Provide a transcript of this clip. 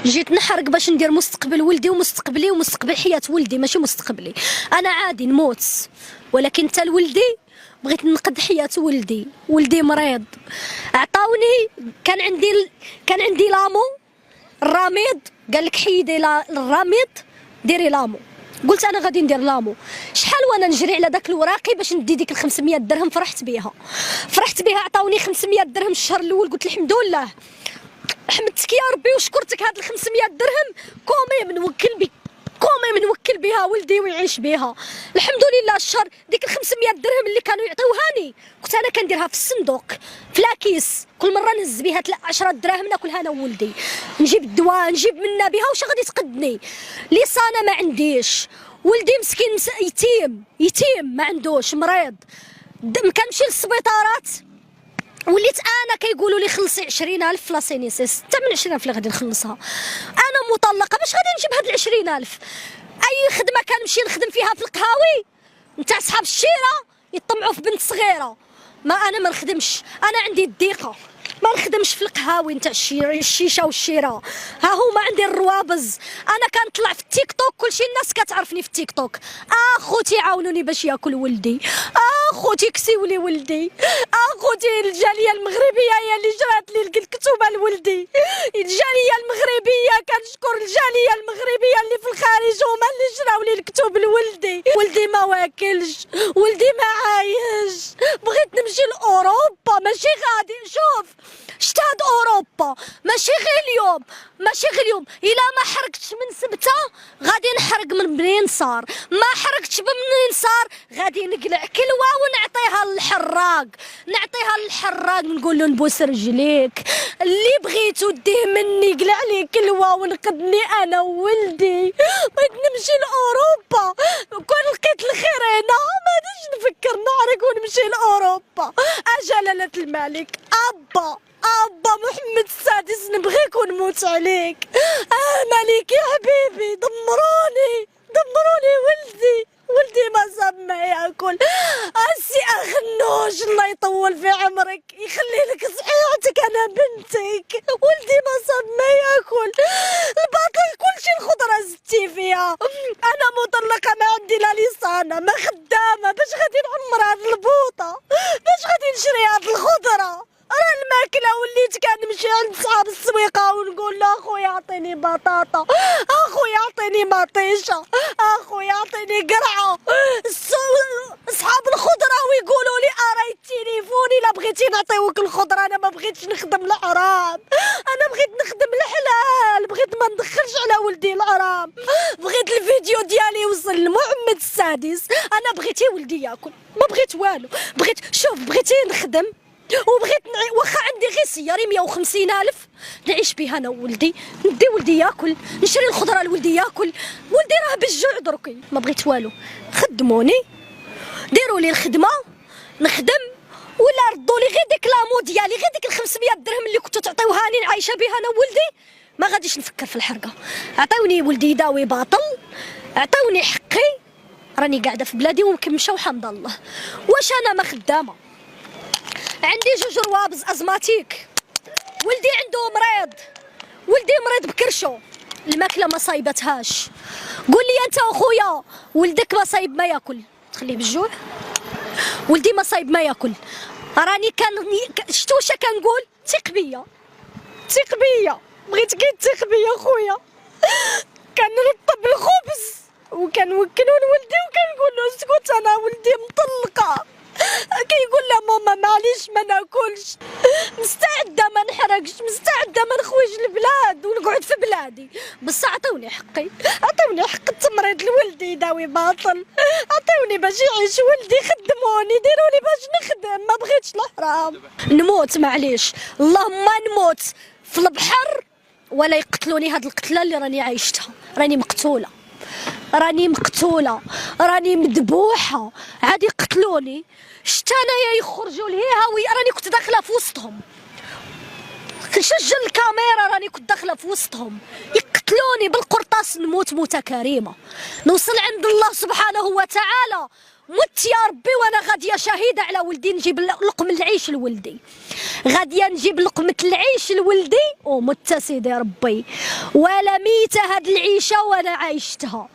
جيت نحرق باش ندير مستقبل ولدي ومستقبلي ومستقبل حياة ولدي، ماشي مستقبلي. انا عادي نموت، ولكن تا لولدي بغيت ننقذ حياة ولدي. ولدي مريض، عطاوني كان عندي لامو الراميد، قال لك حيدي الراميد ديري لامو. قلت انا غادي ندير لامو. شحال وانا نجري على داك الوراقي باش ندي ديك ال 500 درهم. فرحت بها. عطاوني 500 درهم الشهر الاول. قلت الحمد لله، حمدتك يا ربي وشكرتك. هاد ال 500 درهم كومي منوكل بها ولدي ويعيش بها. الحمد لله. الشهر ديك ال 500 درهم اللي كانوا يعطيوهاني كنت انا كنديرها في الصندوق في لاكيس. كل مره نهز بها 10 دراهم ناكلها انا وولدي، نجيب الدواء نجيب منا بها واش غادي تقدني. لسانه ما عنديش. ولدي مسكين يتيم ما عندوش، مريض. كنمشي للسبيطارات وليت انا كيقولوا لي خلصي 20,000 في لاسينيسيس. حتى من 20,000 اللي غادي نخلصها. انا مطلقه، باش غادي نجيب هاد ال 20,000؟ اي خدمه كنمشي نخدم فيها في القهاوي نتاع صحاب الشيره يطمعوا في بنت صغيره. انا ما نخدمش، انا عندي الضيقه، ما نخدمش في القهاوي نتاع الشيشه والشراء. ها هما عندي الروابز. انا كنطلع في التيك توك، كلشي الناس كتعرفني في التيك توك. اخوتي عاونوني باش ياكل ولدي، اخوتي كسيو لي ولدي، اخوتي الجاليه المغربيه هي اللي جرات لي الكتوبه لولدي. الجاليه المغربيه كنشكر الجاليه المغربيه اللي في الخارج، هما اللي جراو لي الكتب لولدي. ولدي ما واكلش، ولدي ما عايش. بغيت نمشي لاوروبا، ماشي غادي. شوف شتاد اوروبا ماشي غير اليوم. الا ما حرقتش من سبته غادي نحرق من منين صار. ما حرقتش بمنين صار غادي نقلع كلوه ونعطيها للحراق نقول له نبوس رجليك اللي بغيتو ديه مني. قلع لي كلوه ونقدني انا وولدي. بغيت نمشي لاوروبا، كون لقيت الخير هنا ما غاديش نفكر نحرق ونمشي لاوروبا. جلالة الملك أبا محمد السادس نبغيك ونموت عليك. ملك يا حبيبي، دمروني ولدي ما صاب ما ياكل. السي اخنوش الله يطول في عمرك يخلي لك صحيحتك، انا بنتك. ولدي ما صاب ما ياكل. الباطل كلشي الخضره زدتي فيها. انا مطلقه ما عندي لا لسانه، ما خدامه. باش غادي نعمر هاد البوطه؟ باش غادي نشري هاد الخضره؟ راه الماكله وليت كنمشي عند صحاب السويقه ونقول له اخويا عطيني بطاطا، اخويا عطيني مطيشه، اخويا عطيني قرعه. صحاب الخضره ويقولوا لي راهي التليفون الا بغيتي نعطيوك الخضره. انا ما بغيتش نخدم الحرام، انا بغيت نخدم الحلال. بغيت ما ندخلش على ولدي الحرام. بغيت الفيديو ديالي يوصل لمحمد السادس. انا بغيتي ولدي ياكل، ما بغيت والو. بغيتي نخدم وبغيت واخا عندي غير سياري 150,000 نعيش بها انا وولدي. ندي ولدي ياكل، نشري الخضره لولدي ياكل. ولدي راه بالجوع دركي. ما بغيت والو. خدموني، ديروا لي الخدمه نخدم، ولا ردوا لي غير ديك لامو ديالي، غير ديك ال 500 درهم اللي كنتو تعطيوهاني نعيشه بها انا وولدي. ما غاديش نفكر في الحرقه. عطيوني ولدي يداوي باطل، عطيوني حقي. راني قاعده في بلادي ومكمشه وحمد الله. واش انا ما خدامه؟ عندي 2 روابز ازماتيك. ولدي مريض بكرشو، الماكله ما صايبتهاش. قول لي انت اخويا ولدك ما صايب ما ياكل، تخليه بالجوع؟ ولدي ما صايب ما ياكل. راني شتو واش كنقول؟ ثق بيا. بغيت كي تثق بيا خويا. كنرطب الخبز وكنوكلو لولدي وكنقول له اسكت انا ولدي مطلقه. كيقول له ماما معليش ما ناكلش، مستعده ما نحرقش، مستعده ما نخويش البلاد ونقعد في بلادي. بس عطوني حق التمريض لولدي يداوي باطل. عطوني باش يعيش ولدي. خدموني، ديروا لي باش نخدم. ما بغيتش الحرام. نموت معليش، اللهم نموت في البحر ولا يقتلوني. هاد القتله اللي راني عايشتها، راني مقتوله، راني مذبوحه. عاد يقتلوني. شتا انايا يخرجوا لي هاوي. راني كنت داخله في وسطهم، نسجل الكاميرا، راني كنت داخله في وسطهم. يقتلوني بالقرطاس. نموت موته كريمه، نوصل عند الله سبحانه وتعالى مت يا ربي وانا غاديه شهيده على ولدي، نجيب لقمه العيش لولدي، غاديه نجيب لقمه العيش لولدي ومت سيدي ربي، ولا ميته هاد العيشه وانا عايشتها.